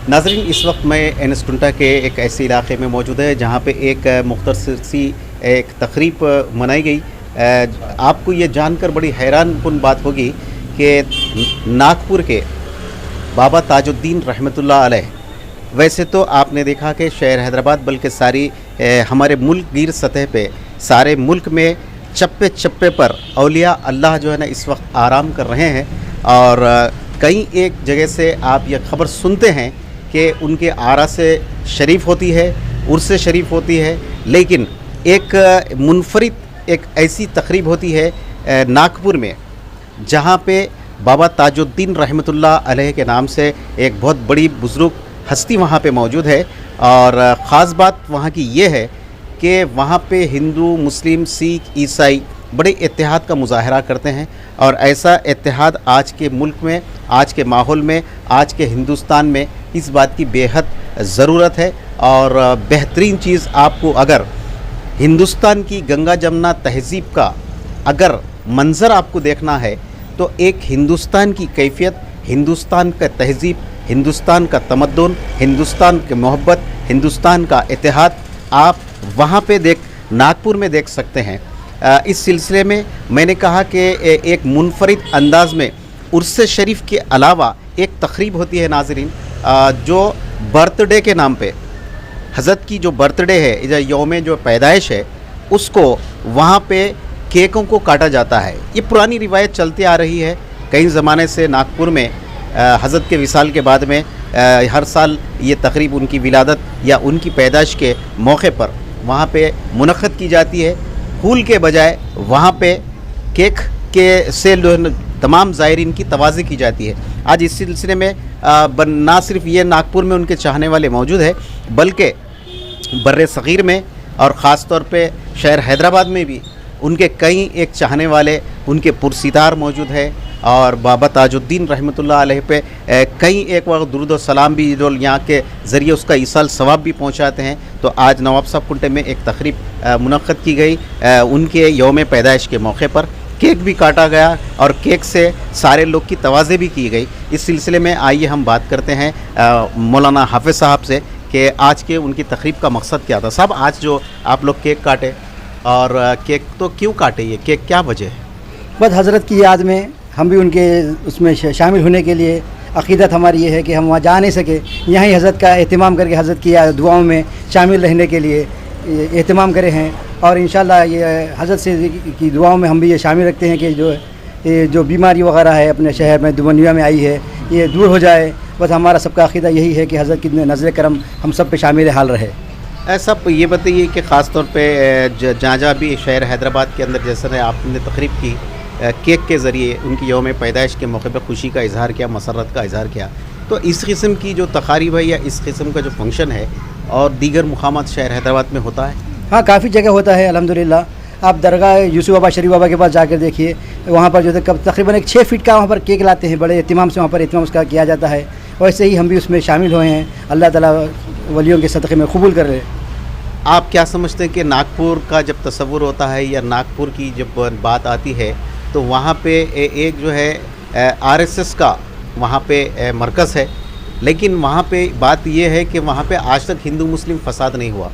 नाज़रीन, इस वक्त मैं एनस्टुंटा के एक ऐसे इलाके में मौजूद है जहाँ पे एक मुख्तसर सी एक तकरीब मनाई गई। आपको ये जानकर बड़ी हैरान कुन बात होगी कि नागपुर के बाबा ताजुद्दीन रहमतुल्लाह अलैह, वैसे तो आपने देखा कि शहर हैदराबाद बल्कि सारी हमारे मुल्क गिर सतह पे सारे मुल्क में चप्पे चप्पे पर औलिया अल्लाह जो है ना इस वक्त आराम कर रहे हैं। और कई एक जगह से आप ये खबर सुनते हैं कि उनके आरा से शरीफ होती है, उर्स शरीफ होती है, लेकिन एक मुनफरिद एक ऐसी तकरीब होती है नागपुर में जहाँ पे बाबा ताजुद्दीन रहमतुल्लाह अलैह के नाम से एक बहुत बड़ी बुज़ुर्ग हस्ती वहाँ पे मौजूद है। और ख़ास बात वहाँ की ये है कि वहाँ पे हिंदू, मुस्लिम, सिख, ईसाई बड़े इत्तेहाद का मुजाहरा करते हैं। और ऐसा इत्तेहाद आज के मुल्क में, आज के माहौल में, आज के हिंदुस्तान में इस बात की बेहद ज़रूरत है। और बेहतरीन चीज़, आपको अगर हिंदुस्तान की गंगा जमुना तहज़ीब का अगर मंज़र आपको देखना है तो एक हिंदुस्तान की कैफियत, हिंदुस्तान का तहज़ीब, हिंदुस्तान का तमद्दुन, हिंदुस्तान की मोहब्बत, हिंदुस्तान का इत्तेहाद आप वहाँ पे नागपुर में देख सकते हैं। इस सिलसिले में मैंने कहा कि एक मुनफरिद अंदाज में उर्स शरीफ के अलावा एक तकरीब होती है नाज़रीन, जो बर्थडे के नाम पे हज़रत की जो बर्थडे है या यौम जो पैदाइश है उसको वहाँ पे केकों को काटा जाता है। ये पुरानी रिवायत चलती आ रही है कई ज़माने से। नागपुर में हज़रत के विसाल के बाद में हर साल ये तकरीब उनकी विलादत या उनकी पैदाइश के मौके पर वहाँ पे मुनक़्क़द की जाती है। फूल के बजाय वहाँ पे केक के से तमाम ज़ायरीन की तवाज़ी की जाती है। आज इस सिलसिले में ना सिर्फ ये नागपुर में उनके चाहने वाले मौजूद है बल्कि बर्रे सग़ीर में और ख़ास तौर पे शहर हैदराबाद में भी उनके कई एक चाहने वाले, उनके पुरसितार मौजूद है। और बाबा ताजुद्दीन रहमतुल्लाह अलैह पे कई एक वक्त दुरूद व सलाम भी जो यहाँ के ज़रिए उसका ईसाल सवाब भी पहुँचाते हैं। तो आज नवाब साहब कुंटे में एक तकरीब मुनक़्क़द की गई उनके यौम पैदाइश के मौके पर। केक भी काटा गया और केक से सारे लोग की तवाज़े भी की गई। इस सिलसिले में आइए हम बात करते हैं मौलाना हाफ़िज़ साहब से कि आज के उनकी तकरीब का मकसद क्या था। साहब, आज जो आप लोग केक काटे, और केक तो क्यों काटे, ये केक क्या वजह है? बस हज़रत की याद में हम भी उनके उसमें शामिल होने के लिए अक़ीदत हमारी ये है कि हम वहाँ जा नहीं सके, यहाँ ही हज़रत का एहतमाम करके हज़रत की दुआओं में शामिल रहने के लिए एहतमाम करे हैं। और इंशाअल्लाह ये हज़रत से की दुआओं में हम भी ये शामिल रखते हैं कि जो बीमारी वगैरह है अपने शहर में दुनिया में आई है ये दूर हो जाए। बस हमारा सबका अक़ीदा यही है कि हज़रत की नज़र करम हम सब पे शामिल हाल रहे। ऐसा ये बताइए कि ख़ास तौर पे जहाँ जहाँ भी शहर हैदराबाद के अंदर जैसे आपने तकरीब की केक के ज़रिए उनकी यौम पैदाइश के मौके पर खुशी का इज़हार किया, मसरत का इज़हार किया, तो इस किस्म की जो तकारीब है या इस किस्म का जो फंक्शन है और दीगर मुकामात शहर हैदराबाद में होता है? हाँ, काफ़ी जगह होता है अल्हम्दुलिल्लाह। आप दरगाह यूसुफ बाबा शरीफ बाबा के पास जाकर देखिए, वहाँ पर जो है तकरीबन एक 6 फीट का वहाँ पर केक लाते हैं, बड़े एहतिमाम से वहाँ पर एहतिमाम उसका किया जाता है। वैसे ही हम भी उसमें शामिल हुए हैं। अल्लाह ताला वलियों के सदक़े में कबूल कर ले। आप क्या समझते हैं कि नागपुर का जब तसव्वुर होता है या नागपुर की जब बात आती है तो वहाँ पे एक जो है आरएसएस का वहाँ पे मरकज़ है, लेकिन वहाँ पे बात ये है कि वहाँ पे आज तक हिंदू मुस्लिम फसाद नहीं हुआ।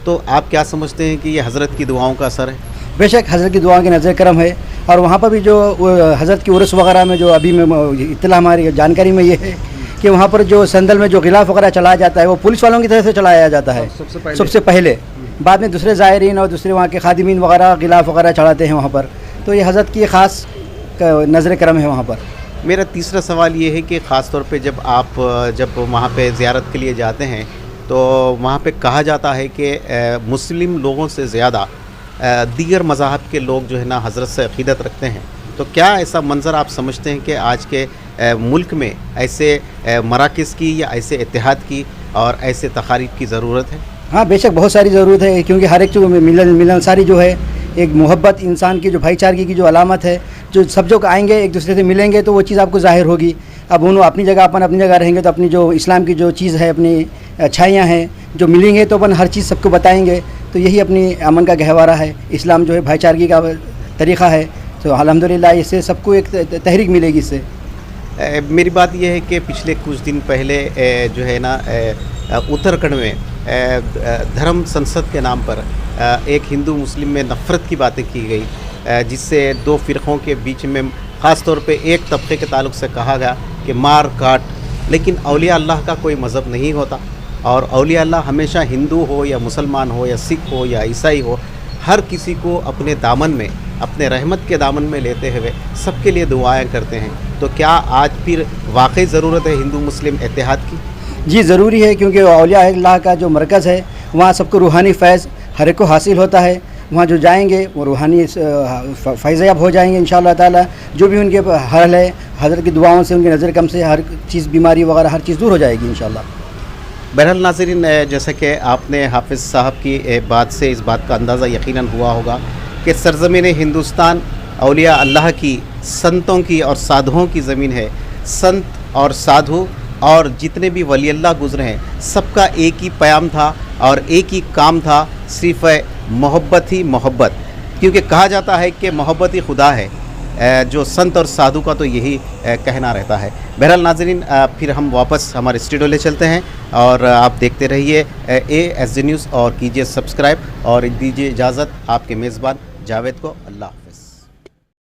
तो आप क्या समझते हैं कि ये हज़रत की दुआओं का असर है? बेशक हज़रत की दुआओं की नज़र करम है। और वहाँ पर भी जो हज़रत की उर्स वगैरह में जो अभी में इत्तला हमारी जानकारी में ये है कि वहाँ पर जो संदल में जो गिलाफ वगैरह चलाया जाता है वो पुलिस वालों की तरफ से चलाया जाता है सबसे पहले। बाद में दूसरे ज़ायरीन और दूसरे वहाँ के खादिमीन वगैरह गिलाफ वगैरह चढ़ाते हैं वहाँ पर। तो ये हज़रत की ख़ास नज़र करम है वहाँ पर। मेरा तीसरा सवाल ये है कि ख़ास तौर पे जब आप जब वहाँ पे ज़ियारत के लिए जाते हैं तो वहाँ पे कहा जाता है कि मुस्लिम लोगों से ज़्यादा दीगर मज़ाहब के लोग जो है ना हज़रत से अक़ीदत रखते हैं। तो क्या ऐसा मंज़र आप समझते हैं कि आज के मुल्क में ऐसे मराकज़ की या ऐसे इत्तेहाद की और ऐसे तक़ारीब की ज़रूरत है? हाँ, बेशक बहुत सारी ज़रूरत है, क्योंकि हर एक जो मिलनसारी जो है, एक मोहब्बत इंसान की जो भाईचारगी की जो अलामत है, जो सब जो आएंगे एक दूसरे से मिलेंगे तो वो चीज़ आपको ज़ाहिर होगी। अब उन्होंने अपनी जगह अपन अपनी जगह रहेंगे तो अपनी जो इस्लाम की जो चीज़ है, अपनी अच्छाइयाँ हैं जो मिलेंगे तो अपन हर चीज़ सबको बताएंगे। तो यही अपनी अमन का गहवारा है। इस्लाम जो है भाईचारगी का तरीक़ा है। तो अल्हम्दुलिल्लाह इससे सबको एक तहरीक मिलेगी इससे। मेरी बात यह है कि पिछले कुछ दिन पहले जो है ना उत्तराखंड में धर्म संसद के नाम पर एक हिंदू मुस्लिम में नफ़रत की बातें की गई, जिससे दो फ़िरक़ों के बीच में ख़ास तौर पे एक तबके के ताल्लुक़ से कहा गया कि मार काट। लेकिन औलिया अल्लाह का कोई मज़हब नहीं होता, और औलिया अल्लाह हमेशा हिंदू हो या मुसलमान हो या सिख हो या ईसाई हो, हर किसी को अपने दामन में, अपने रहमत के दामन में लेते हुए सबके लिए दुआएं करते हैं। तो क्या आज फिर वाकई ज़रूरत है हिंदू मुस्लिम इत्तेहाद की? जी ज़रूरी है, क्योंकि औलिया अल्लाह का जो मरकज़ है वहाँ सबको रूहानी फैज़ हर एक को हासिल होता है। वहाँ जो जाएंगे वो रूहानी फैज़याब हो जाएंगे इंशाअल्लाह ताला। जो भी उनके हल है, हज़रत की दुआओं से, उनकी नज़र कम से हर चीज़, बीमारी वगैरह हर चीज़ दूर हो जाएगी इंशाअल्लाह। बहरहाल नाज़रीन, जैसा कि आपने हाफिज़ साहब की बात से इस बात का अंदाज़ा यकीनन हुआ होगा कि सरज़मीन हिंदुस्तान औलिया अल्लाह की, संतों की और साधुओं की ज़मीन है। संत और साधु और जितने भी वली अल्लाह गुज़रे हैं, सबका एक ही प्याम था और एक ही काम था, सिर्फ़ मोहब्बत ही मोहब्बत। क्योंकि कहा जाता है कि मोहब्बत ही खुदा है। जो संत और साधु का तो यही कहना रहता है। बहरहाल नाज़रीन, फिर हम वापस हमारे स्टूडियो ले चलते हैं और आप देखते रहिए ASG न्यूज़ और कीजिए सब्सक्राइब और दीजिए इजाज़त आपके मेज़बान जावेद को। अल्लाह।